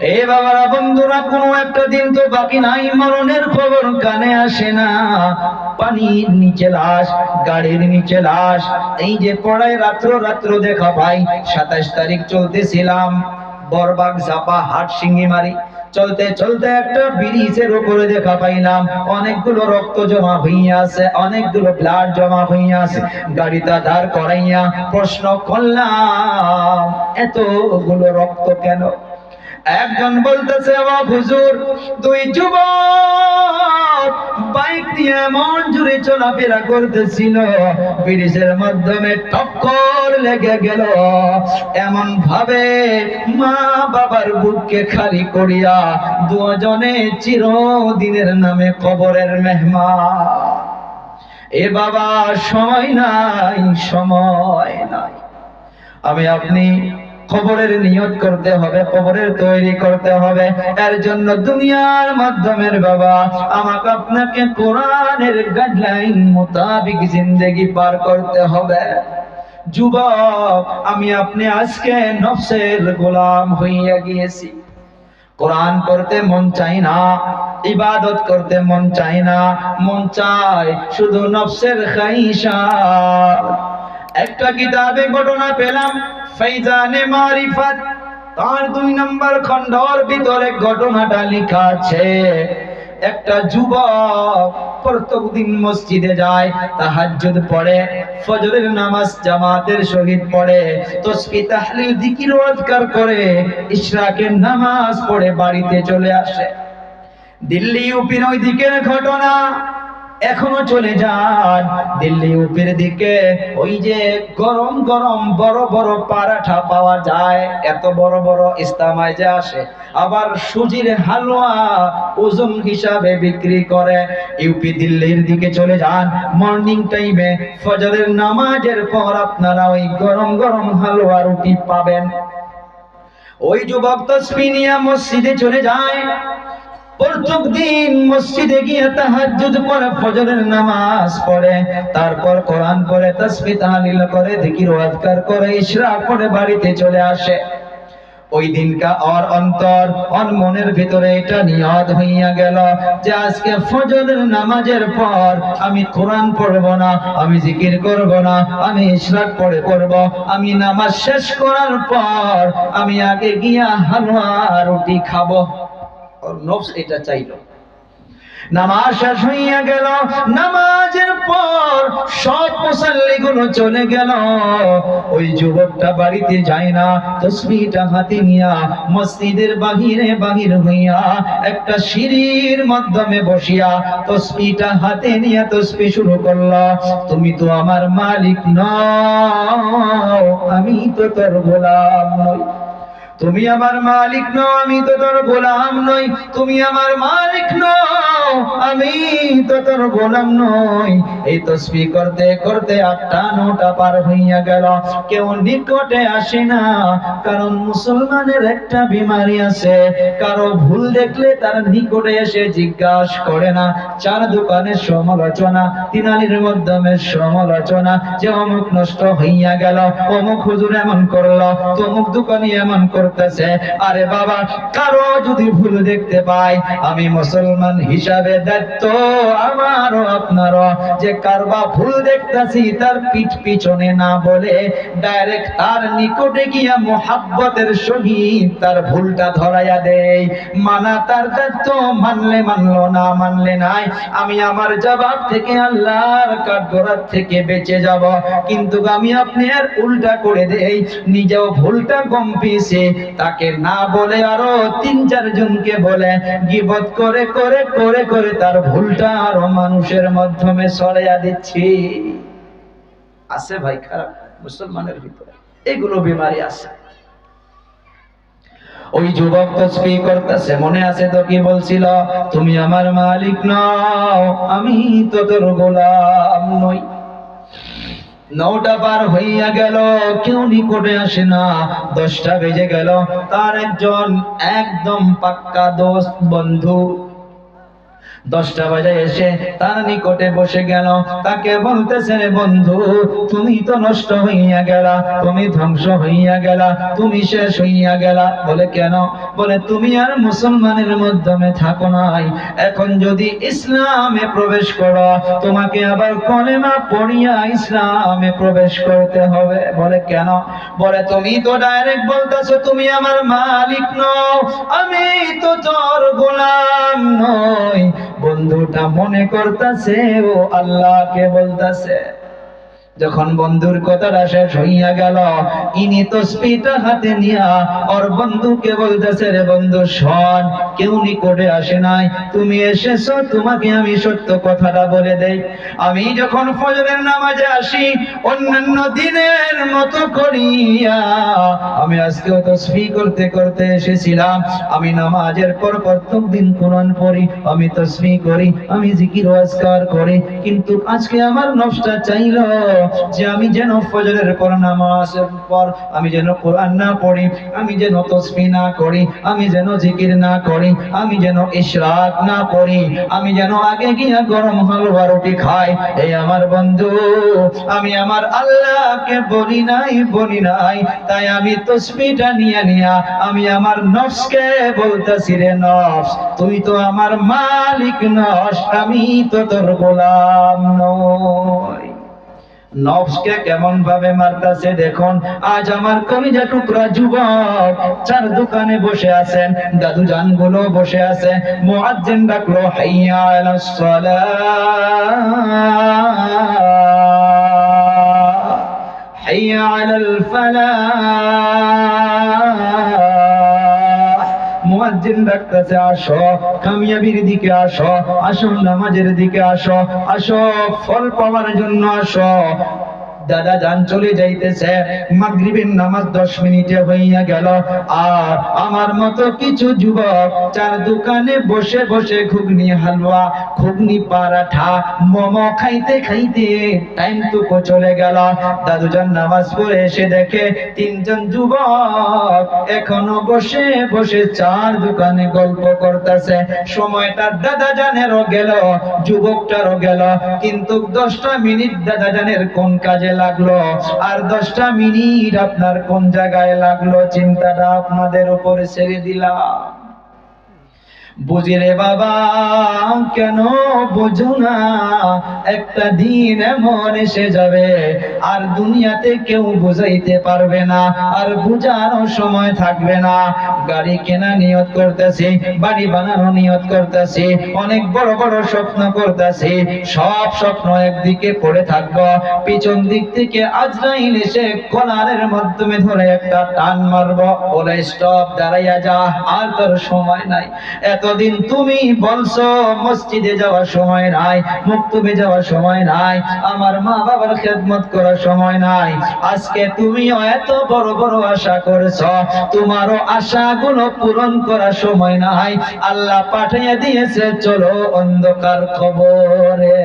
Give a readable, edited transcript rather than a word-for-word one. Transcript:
এ বাবারা বন্ধুরা, কোনো একটা দিন তো বাকি নাই, মরণের খবর কানে আসে না। পানির নিচে লাশ, গাড়ির নিচে লাশ, এই যে পড়ায় রাত্র রাত্র দেখা পাই। 27 তারিখ চলতেছিলাম বরবাগ জাপা হাট সিঙ্গিমারি, চলতে চলতে একটা ব্রিজের উপরে দেখা পাইলাম অনেকগুলো রক্ত জমা হইয়া আছে, অনেকগুলো ব্লাড জমা হইয়া আছে। গাড়িটা দাঁড় করাইয়া প্রশ্ন করলাম, এতগুলো রক্ত কেন? একজন বলতেছে, ও হুজুর, দুই যুবক বাইক দিয়ে এমন জোরে চলাফেরা করতেছিল, ব্রিজের মাধ্যমে টক্কর লেগে গেল। এমন ভাবে মা বাবার বুককে খালি করিয়া দুজনে চিরদিনের নামে কবরের মেহমান। এ বাবা, সময় নাই, সময় নাই। আমি আপনি কবরের নিয়ত করতে হবে, কবরের তৈরি করতে হবে। এর জন্য দুনিয়ার মাধ্যমের বাবা আমাকে আপনাকে কোরআনের গাইডলাইন মোতাবেক জিন্দেগি পার করতে হবে। যুবক, আমি আপনি আজকে নফসের গোলাম হইয়া গিয়েছি। কোরআন পড়তে মন চাই না, ইবাদত করতে মন চাই না, মন চায় শুধু নফসের খাইশা। একটা কিতাবে ঘটনা পেলাম, ফাইজানে মারিফাত, তার 2 নম্বর খণ্ডর ভিতরে ঘটনাটা লেখা আছে। একটা যুবক প্রত্যেকদিন মসজিদে যায়, তাহাজ্জুদ পড়ে, ফজরের নামাজ জামাতের সহিত পড়ে, তাসবিহ তাহলিল জিকির ও আজকার করে, ইশরাকের নামাজ পড়ে বাড়িতে চলে আসে। দিল্লি ইউপির ওই দিকের ঘটনা, এখনো চলে যান দিল্লি ইউপির দিকে, ওই যে গরম গরম বড় বড় পারাঠা পাওয়া যায়, এত বড় বড় ইস্তেমায় যে আসে, আবার সুজির হালুয়া ওজন হিসাবে বিক্রি করে। ইউপি দিল্লির দিকে চলে যান, মর্নিং টাইমে ফজরের নামাজের পর আপনারা ওই গরম গরম হালুয়া রুটি পাবেন। ওই যুবক তাসবিহ নিয়ে মসজিদে চলে যায়, প্রত্যেক দিন মসজিদে গিয়ে তাহাজ্জুদ পড়ে, ফজরের নামাজ পড়ে, তারপর কোরআন পড়ে, তাসবিহ তাহলিল করে, জিকির ও আজকার করে, ইশরাক পড়ে বাড়িতে চলে আসে। ওই দিনকা ওর অন্তর ওর মনের ভিতরে এটা নিয়ত হইয়া গেল যে আজকে ফজরের নামাজের পর আমি কোরআন পড়ব না, আমি জিকির করব না, আমি ইশরাক পড়ব, আমি নামাজ শেষ করার পর আমি আগে গিয়া হালুয়া রুটি খাবো। ওর নফস এটা চাইলো। নামাজ শেষ হইয়া গেল, নামাজের পর সব মুসাল্লিগুলো চলে গেল, ওই যুবকটা বাড়িতে যায় না, তাসবিহটা হাতে নিয়া মসজিদের বাহির হইয়া একটা সিঁড়ির মাধ্যমে বসিয়া তাসবিহটা হাতে নিয়া তাসবিহ শুরু করলো। তুমি তো আমার মালিক নও, আমি তো তোর গোলাম নই। তুমি আমার মালিক নও, আমি তো তোর গোলাম নই। তুমি আমার মালিক নও, আমি তো তোর গোলাম নই। এই তাসবিহ করতে করতে 8টা 9টা পার হইয়া গেল, কেউ নিকটে আসে না। কারণ মুসলমানের একটা বিমারি আছে, কারো ভুল দেখলে তার নিকটে এসে জিজ্ঞাসা করে না। 4 দোকানের সমালোচনা, তিনালির মাধ্যমে সমালোচনা, যে অমুক নষ্ট হইয়া গেল, অমুক হুজুর এমন করলো, তমুক দোকানি এমন করতেছে। আরে বাবা, কারো যদি ভুল দেখতে পাই, আমি মুসলমান হিসাবে দায়িত্ব আমারও আপনারও, যে কারবা ভুল দেখতেছি তার পিঠ পিছনে না বলে ডাইরেক্ট তার নিকটে গিয়া মুহাব্বতের সহিত তার ভুলটা ধরাইয়া দেই। মানা তার দায়িত্ব, মানলে মানলো, না মানলে নাই। আমি আমার জবাব থেকে, আল্লাহর কাঠগড়ার থেকে বেঁচে যাব। কিন্তু আমি আপনি আর উল্টা করে দেই, নিজেও ভুলটা কম পেয়েছে, তাকে না বলে আরো 3-4 জনকে বলে গীবত করে করে করে করে তার ভুলটা আরো মানুষের মাধ্যমে ছড়াইয়া দিচ্ছি। আছে ভাই খারাপ মুসলমানের ভিতরে এগুলো বিমারি আছে। ওই যুবক তাসবিহ করতেছে, মনে আছে তো কি বলছিল? তুমি আমার মালিক নও, আমি তো তোর গোলাম নই। 9টা পার হইয়া গেল, কেউ নিকটে আসে না। 10টা বেজে গেল, তার একজন একদম পাক্কা দোস্ত বন্ধু 10টা বাজে এসে তার নিকটে বসে গেল, তাকে বলতেছে, রে বন্ধু, তুমি তো নষ্ট হইয়া গেলা, তুমি ধ্বংস হইয়া গেলা, তুমি শেষ হইয়া গেলা। বলে কেন? বলে তুমি আর মুসলমানের মাধ্যমে থাকো নাই, এখন যদি ইসলামে প্রবেশ করো তোমাকে আবার কলেমা পড়িয়া ইসলামে প্রবেশ করতে হবে। বলে কেন? বলে তুমি তো ডাইরেক্ট বলতেছো তুমি আমার মালিক নও, আমি তো তোর গোলাম নই। বন্ধুটা মনে করতেছে ও আল্লাহকে বলতেছে। যখন বন্ধুর কথাটা শেষ হইয়া গেল, ইনি তসবিহটা হাতে নিয়া ওর বন্ধুকে বলতেছে, রে বন্ধু শোন, কেউ নিকটে আসে নাই, তুমি এসেছো, তোমাকে আমি সত্য কথাটা বলে দেই। আমি যখন ফজরের নামাজে আসি অন্যান্য দিনের মতো করিয়া আমি আজকেও তসবিহ করতে করতে এসেছিলাম। আমি নামাজের পর প্রত্যেকদিন কোরআন পড়ি, আমি তসবিহ করি, আমি জিকির ও আজকার করি, কিন্তু আজকে আমার নফসটা চাইলো যে আমি যেন ফজরের পর নামাজের পর আমি যেন কোরআন না পড়ি, আমি যেন তাসবিহ না করি, আমি যেন জিকির না করি, আমি যেন ইশরাক না পড়ি, আমি যেন আগে গিয়া গরম হালুয়া রুটি খাই। এই আমার বন্ধু, আমি আমার আল্লাহকে বলি নাই, তাই আমি তাসবিহটা নিয়ে নিয়া আমি আমার নফসকে বলতাছি, রে নফস, তুই তো আমার মালিক নস, আমি তো তোর গোলাম নই। নফসকে কেমন ভাবে মারতাছে দেখুন। আজ আমার কলিজা টুকরা যুবক চার দোকানে বসে আছেন, দাদু জান গুলো বসে আছে, মুয়াজ্জিন ডাকলো হাইয়া আলাস সালাহ, হাইয়া আলাল ফালাহ। মুয়াজ্জিন ডাকতেছে, আসো কামিয়াবির দিকে আসো, আসো নামাজের দিকে আসো, আসো ফল পাওয়ার জন্য আসো। দাদা যান চলে যাইতেছে, মাগরিবের নামাজ 10 মিনিটে হইয়া গেল, আর আমার মতো কিছু যুবক চার দোকানে বসে বসে ঘুগনি হালুয়া, ঘুগনি পারাঠা, মোমো খাইতে খাইতে টাইম টুকু চলে গেল। দাদু যান নামাজ পড়ে এসে দেখে 3 জন যুবক এখনো বসে বসে চার দোকানে গল্প করতেছে। সময়টা দাদা জানেরও গেল, যুবকটারও গেল, কিন্তু 10টা মিনিট দাদা জানের কোন কাজে লাগলো আর 10টা মিনিট আপনার কোন জায়গায় লাগলো, চিন্তাটা আপনাদের উপরে ছেড়ে দিলাম। বুঝি রে বাবা, কেন বুঝো না? একটা দিন এমন এসে যাবে আর দুনিয়াতে কেউ বুঝাইতে পারবে না, আর বুঝানোর সময় থাকবে না। গাড়ি কেনা নিয়ত করতেছি, বাড়ি বানানো নিয়ত করতেছি, অনেক বড় বড় স্বপ্ন করতেছি, সব স্বপ্ন একদিকে পড়ে থাকবো, পিছন দিক থেকে আজরাইল এসে কলারের মাধ্যমে ধরে একটা টান মারবো, বলে স্টপ, দাঁড়াইয়া যা, আর তোর সময় নাই। এতদিন তুমি বলছো মসজিদে যাওয়ার সময় নাই, মুক্তবে যাওয়ার সময় নাই, আমার মা বাবার খেদমত করার সময় নাই। আজকে তুমিও এত বড় বড় আশা করেছো, তোমারও আশাগুলো পূরণ করার সময় নাই। আল্লাহ পাঠিয়ে দিয়েছে চলো অন্ধকার কবরে।